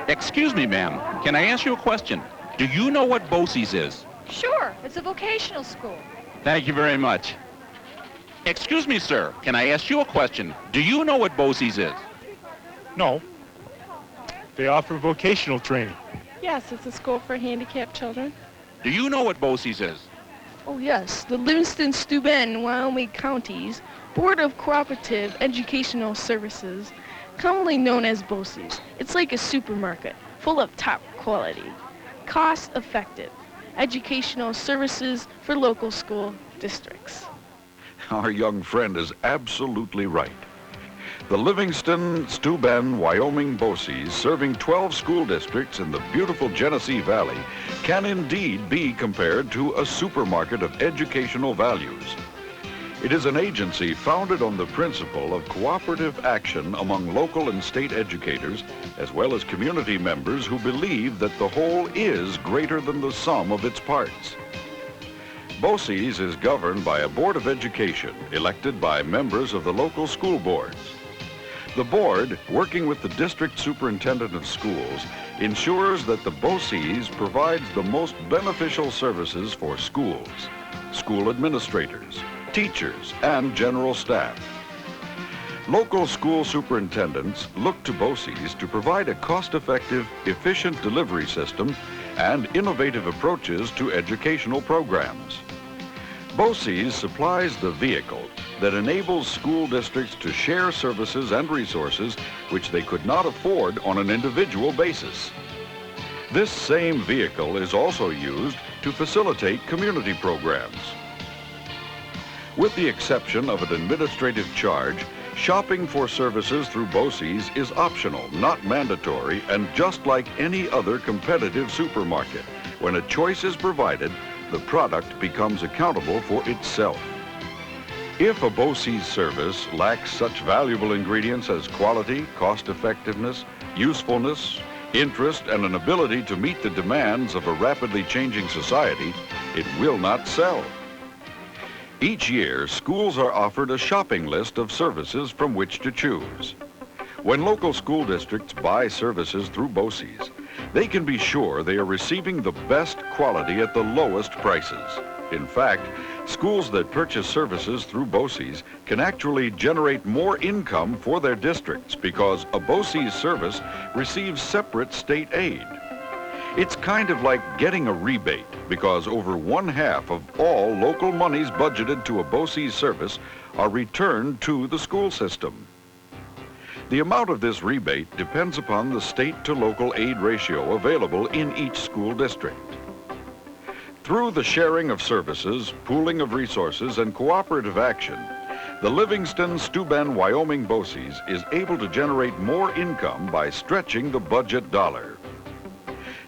Excuse me, ma'am. Can I ask you a question? Do you know what BOCES is? Sure, it's a vocational school. Thank you very much. Excuse me, sir. Can I ask you a question? Do you know what BOCES is? No. They offer vocational training. Yes, it's a school for handicapped children. Do you know what BOCES is? Oh yes, the Livingston, Steuben, Wyoming counties Board of Cooperative Educational Services, commonly known as BOCES. It's like a supermarket, full of top quality, cost-effective educational services for local school districts. Our young friend is absolutely right. The Livingston, Steuben, Wyoming BOCES, serving 12 school districts in the beautiful Genesee Valley, can indeed be compared to a supermarket of educational values. It is an agency founded on the principle of cooperative action among local and state educators, as well as community members who believe that the whole is greater than the sum of its parts. BOCES is governed by a Board of Education elected by members of the local school boards. The board, working with the district superintendent of schools, ensures that the BOCES provides the most beneficial services for schools, school administrators, teachers, and general staff. Local school superintendents look to BOCES to provide a cost-effective, efficient delivery system and innovative approaches to educational programs. BOCES supplies the vehicle that enables school districts to share services and resources which they could not afford on an individual basis. This same vehicle is also used to facilitate community programs. With the exception of an administrative charge, shopping for services through BOCES is optional, not mandatory, and just like any other competitive supermarket. When a choice is provided, the product becomes accountable for itself. If a BOCES service lacks such valuable ingredients as quality, cost-effectiveness, usefulness, interest, and an ability to meet the demands of a rapidly changing society, it will not sell. Each year, schools are offered a shopping list of services from which to choose. When local school districts buy services through BOCES, they can be sure they are receiving the best quality at the lowest prices. In fact, schools that purchase services through BOCES can actually generate more income for their districts because a BOCES service receives separate state aid. It's kind of like getting a rebate because over 1/2 of all local monies budgeted to a BOCES service are returned to the school system. The amount of this rebate depends upon the state to local aid ratio available in each school district. Through the sharing of services, pooling of resources, and cooperative action, the Livingston, Steuben, Wyoming BOCES is able to generate more income by stretching the budget dollar.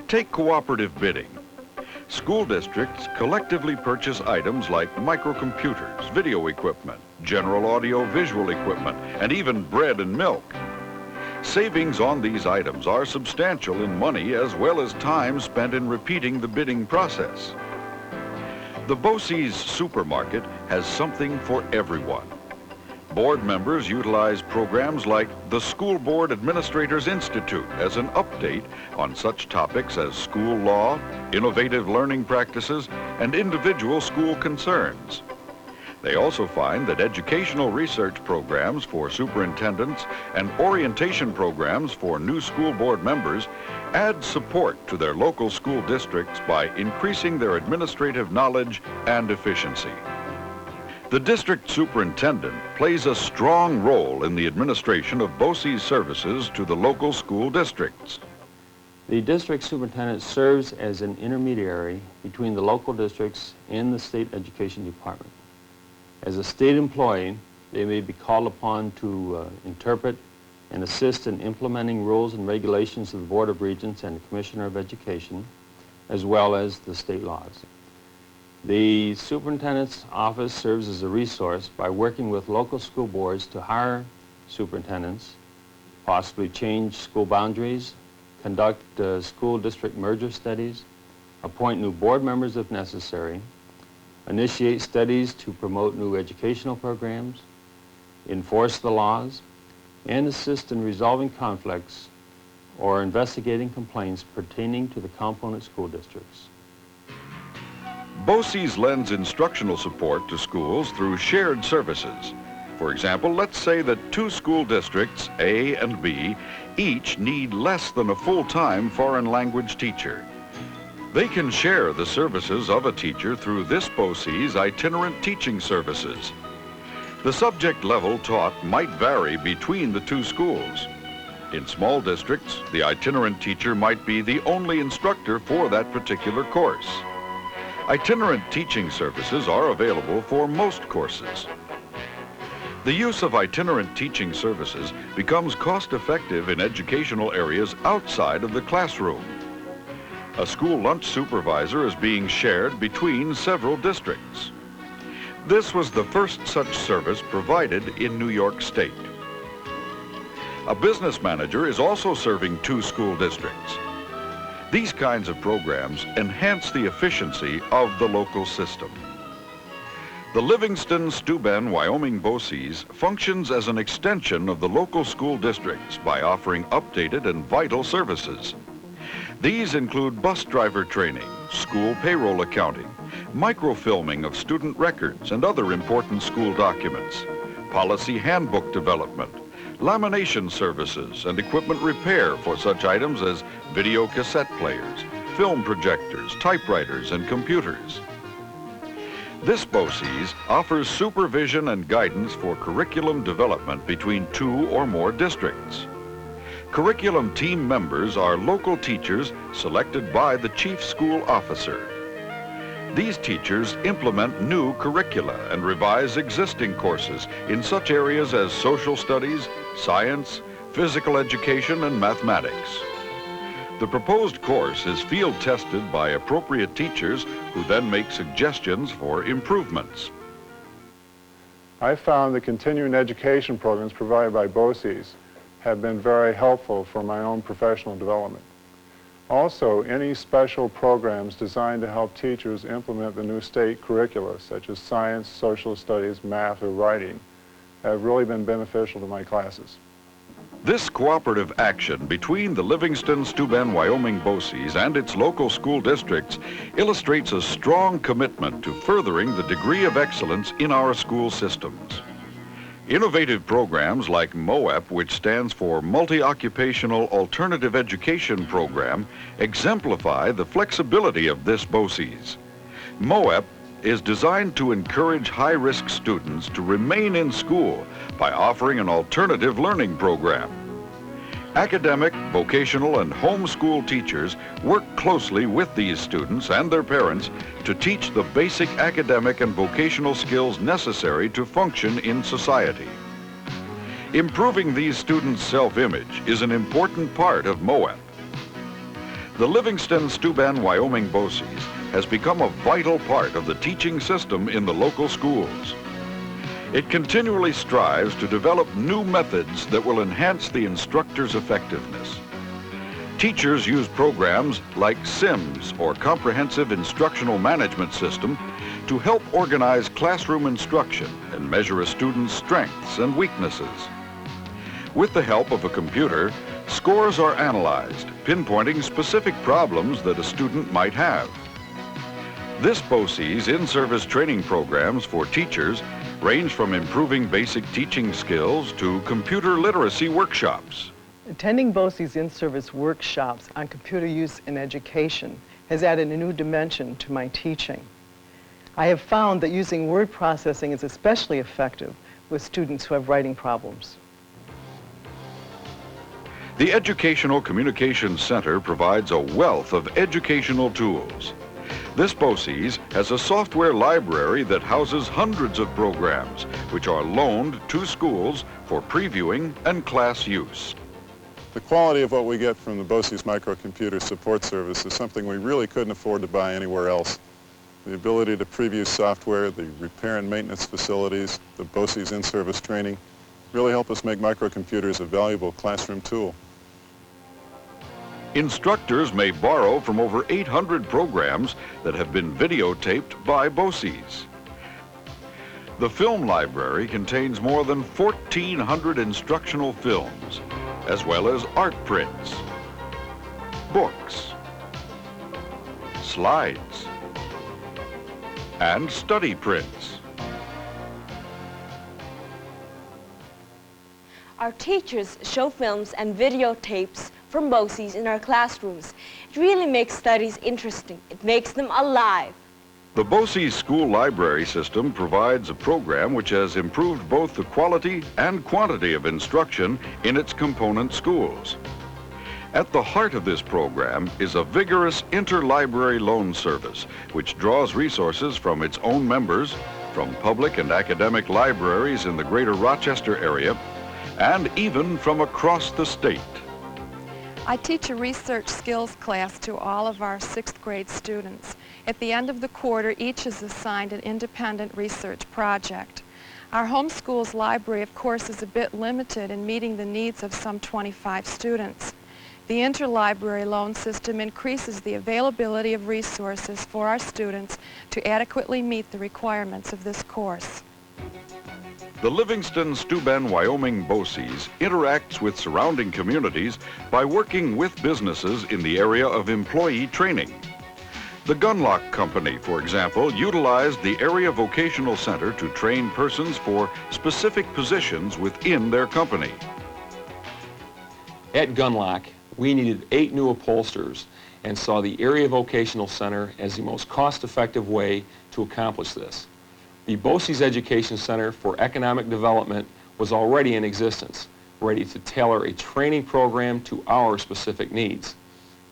Take cooperative bidding. School districts collectively purchase items like microcomputers, video equipment, general audio-visual equipment, and even bread and milk. Savings on these items are substantial in money as well as time spent in repeating the bidding process. The BOCES supermarket has something for everyone. Board members utilize programs like the School Board Administrators Institute as an update on such topics as school law, innovative learning practices, and individual school concerns. They also find that educational research programs for superintendents and orientation programs for new school board members add support to their local school districts by increasing their administrative knowledge and efficiency. The district superintendent plays a strong role in the administration of BOCES services to the local school districts. The district superintendent serves as an intermediary between the local districts and the state education department. As a state employee, they may be called upon to interpret and assist in implementing rules and regulations of the Board of Regents and the Commissioner of Education, as well as the state laws. The superintendent's office serves as a resource by working with local school boards to hire superintendents, possibly change school boundaries, conduct school district merger studies, appoint new board members if necessary, initiate studies to promote new educational programs, enforce the laws, and assist in resolving conflicts or investigating complaints pertaining to the component school districts. BOCES lends instructional support to schools through shared services. For example, let's say that two school districts, A and B, each need less than a full-time foreign language teacher. They can share the services of a teacher through this BOCES itinerant teaching services. The subject level taught might vary between the two schools. In small districts, the itinerant teacher might be the only instructor for that particular course. Itinerant teaching services are available for most courses. The use of itinerant teaching services becomes cost-effective in educational areas outside of the classroom. A school lunch supervisor is being shared between several districts. This was the first such service provided in New York State. A business manager is also serving two school districts. These kinds of programs enhance the efficiency of the local system. The Livingston-Steuben, Wyoming BOCES functions as an extension of the local school districts by offering updated and vital services. These include bus driver training, school payroll accounting, microfilming of student records and other important school documents, policy handbook development, lamination services and equipment repair for such items as video cassette players, film projectors, typewriters, and computers. This BOCES offers supervision and guidance for curriculum development between two or more districts. Curriculum team members are local teachers selected by the chief school officer. These teachers implement new curricula and revise existing courses in such areas as social studies, science, physical education, and mathematics. The proposed course is field tested by appropriate teachers who then make suggestions for improvements. I found the continuing education programs provided by BOCES have been very helpful for my own professional development. Also, any special programs designed to help teachers implement the new state curricula, such as science, social studies, math, or writing, have really been beneficial to my classes. This cooperative action between the Livingston-Steuben, Wyoming BOCES and its local school districts illustrates a strong commitment to furthering the degree of excellence in our school systems. Innovative programs like MOEP, which stands for Multi-Occupational Alternative Education Program, exemplify the flexibility of this BOCES. MOEP is designed to encourage high-risk students to remain in school by offering an alternative learning program. Academic, vocational, and homeschool teachers work closely with these students and their parents to teach the basic academic and vocational skills necessary to function in society. Improving these students' self-image is an important part of MOEP. The Livingston-Steuben, Wyoming BOCES has become a vital part of the teaching system in the local schools. It continually strives to develop new methods that will enhance the instructor's effectiveness. Teachers use programs like SIMS, or Comprehensive Instructional Management System, to help organize classroom instruction and measure a student's strengths and weaknesses. With the help of a computer, scores are analyzed, pinpointing specific problems that a student might have. This BOCES in-service training programs for teachers range from improving basic teaching skills to computer literacy workshops. Attending BOCES in-service workshops on computer use in education has added a new dimension to my teaching. I have found that using word processing is especially effective with students who have writing problems. The Educational Communications Center provides a wealth of educational tools. This BOCES has a software library that houses hundreds of programs, which are loaned to schools for previewing and class use. The quality of what we get from the BOCES microcomputer support service is something we really couldn't afford to buy anywhere else. The ability to preview software, the repair and maintenance facilities, the BOCES in-service training really help us make microcomputers a valuable classroom tool. Instructors may borrow from over 800 programs that have been videotaped by BOCES. The film library contains more than 1,400 instructional films, as well as art prints, books, slides, and study prints. Our teachers show films and videotapes from BOCES in our classrooms. It really makes studies interesting. It makes them alive. The BOCES school library system provides a program which has improved both the quality and quantity of instruction in its component schools. At the heart of this program is a vigorous interlibrary loan service which draws resources from its own members, from public and academic libraries in the greater Rochester area, and even from across the state. I teach a research skills class to all of our 6th grade students. At the end of the quarter, each is assigned an independent research project. Our homeschool's library, of course, is a bit limited in meeting the needs of some 25 students. The interlibrary loan system increases the availability of resources for our students to adequately meet the requirements of this course. The Livingston-Steuben, Wyoming BOCES interacts with surrounding communities by working with businesses in the area of employee training. The Gunlock Company, for example, utilized the Area Vocational Center to train persons for specific positions within their company. At Gunlock, we needed 8 new upholsterers and saw the Area Vocational Center as the most cost-effective way to accomplish this. The BOCES Education Center for Economic Development was already in existence, ready to tailor a training program to our specific needs.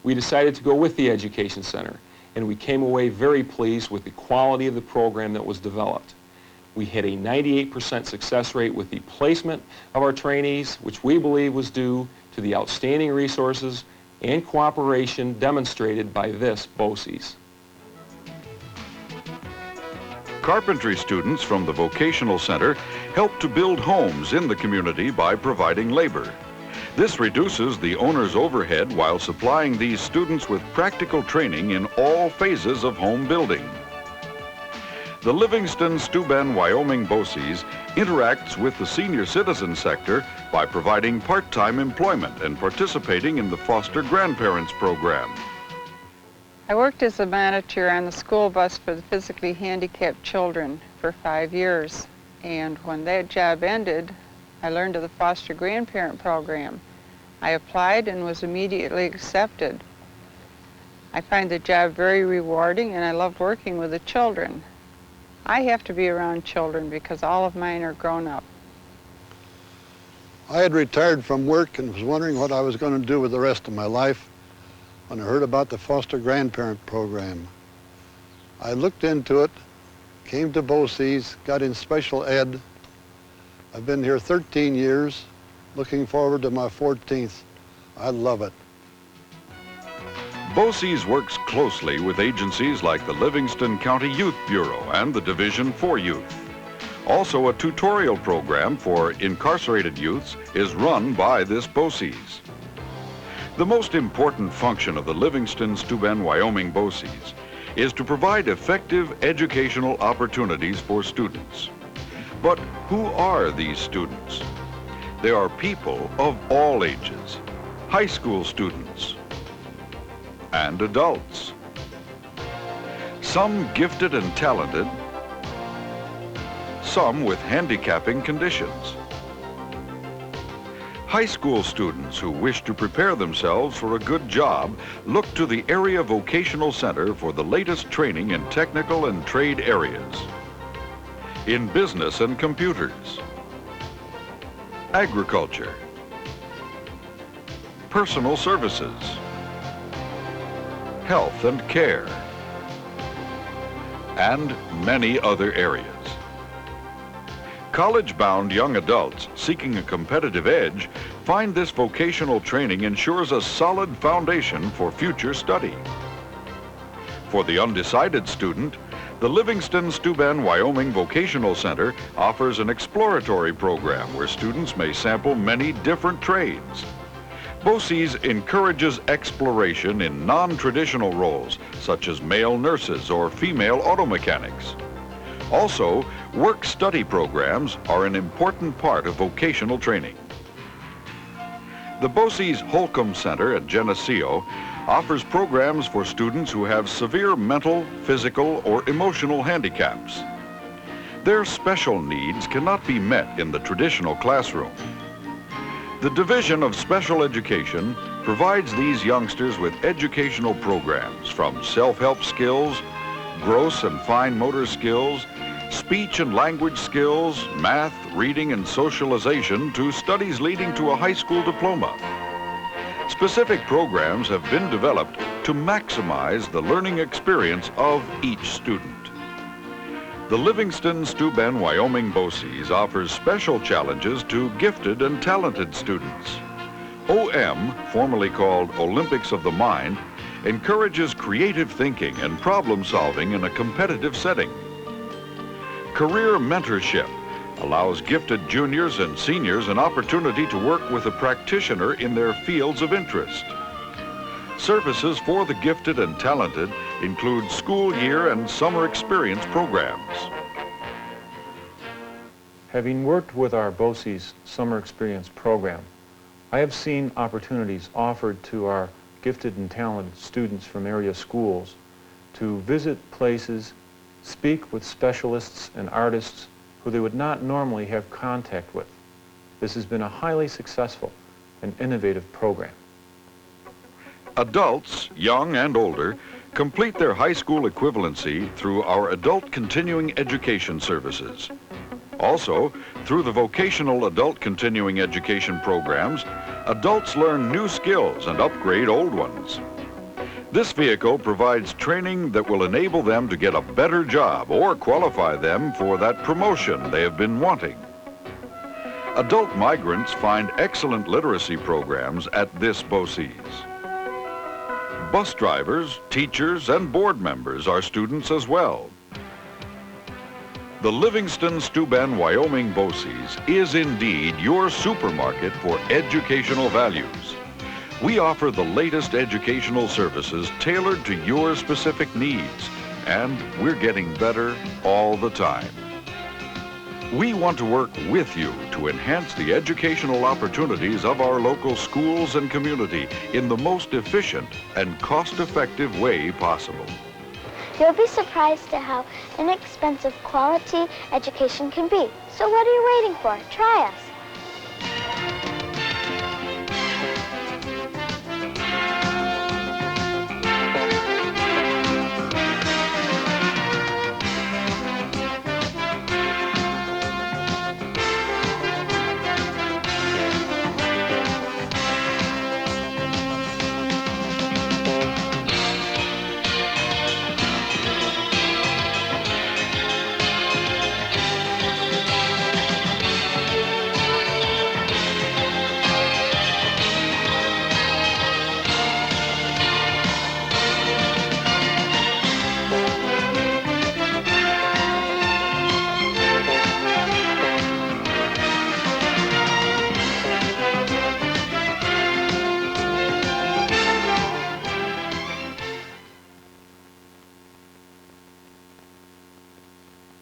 We decided to go with the Education Center, and we came away very pleased with the quality of the program that was developed. We had a 98% success rate with the placement of our trainees, which we believe was due to the outstanding resources and cooperation demonstrated by this BOCES. Carpentry students from the Vocational Center help to build homes in the community by providing labor. This reduces the owner's overhead while supplying these students with practical training in all phases of home building. The Livingston-Steuben, Wyoming BOCES interacts with the senior citizen sector by providing part-time employment and participating in the foster grandparents program. I worked as a manager on the school bus for the physically handicapped children for 5 years. And when that job ended, I learned of the foster grandparent program. I applied and was immediately accepted. I find the job very rewarding and I love working with the children. I have to be around children because all of mine are grown up. I had retired from work and was wondering what I was going to do with the rest of my life when I heard about the foster grandparent program. I looked into it, came to BOCES, got in special ed. I've been here 13 years, looking forward to my 14th. I love it. BOCES works closely with agencies like the Livingston County Youth Bureau and the Division for Youth. Also, a tutorial program for incarcerated youths is run by this BOCES. The most important function of the Livingston-Steuben, Wyoming BOCES is to provide effective educational opportunities for students. But who are these students? They are people of all ages, high school students and adults. Some gifted and talented, some with handicapping conditions. High school students who wish to prepare themselves for a good job look to the Area Vocational Center for the latest training in technical and trade areas, in business and computers, agriculture, personal services, health and care, and many other areas. College-bound young adults seeking a competitive edge find this vocational training ensures a solid foundation for future study. For the undecided student, the Livingston-Steuben, Wyoming Vocational Center offers an exploratory program where students may sample many different trades. BOCES encourages exploration in non-traditional roles, such as male nurses or female auto mechanics. Also, work-study programs are an important part of vocational training. The BOCES Holcomb Center at Geneseo offers programs for students who have severe mental, physical, or emotional handicaps. Their special needs cannot be met in the traditional classroom. The Division of Special Education provides these youngsters with educational programs from self-help skills, gross and fine motor skills, speech and language skills, math, reading, and socialization to studies leading to a high school diploma. Specific programs have been developed to maximize the learning experience of each student. The Livingston-Steuben, Wyoming BOCES offers special challenges to gifted and talented students. OM, formerly called Olympics of the Mind, encourages creative thinking and problem solving in a competitive setting. Career mentorship allows gifted juniors and seniors an opportunity to work with a practitioner in their fields of interest. Services for the gifted and talented include school year and summer experience programs. Having worked with our BOCES Summer Experience program, I have seen opportunities offered to our gifted and talented students from area schools to visit places, speak with specialists and artists who they would not normally have contact with. This has been a highly successful and innovative program. Adults, young and older, complete their high school equivalency through our adult continuing education services. Also, through the vocational adult continuing education programs, adults learn new skills and upgrade old ones. This vehicle provides training that will enable them to get a better job or qualify them for that promotion they have been wanting. Adult migrants find excellent literacy programs at this BOCES. Bus drivers, teachers, and board members are students as well. The Livingston-Steuben, Wyoming BOCES is indeed your supermarket for educational values. We offer the latest educational services tailored to your specific needs, and we're getting better all the time. We want to work with you to enhance the educational opportunities of our local schools and community in the most efficient and cost-effective way possible. You'll be surprised at how inexpensive quality education can be. So what are you waiting for? Try us.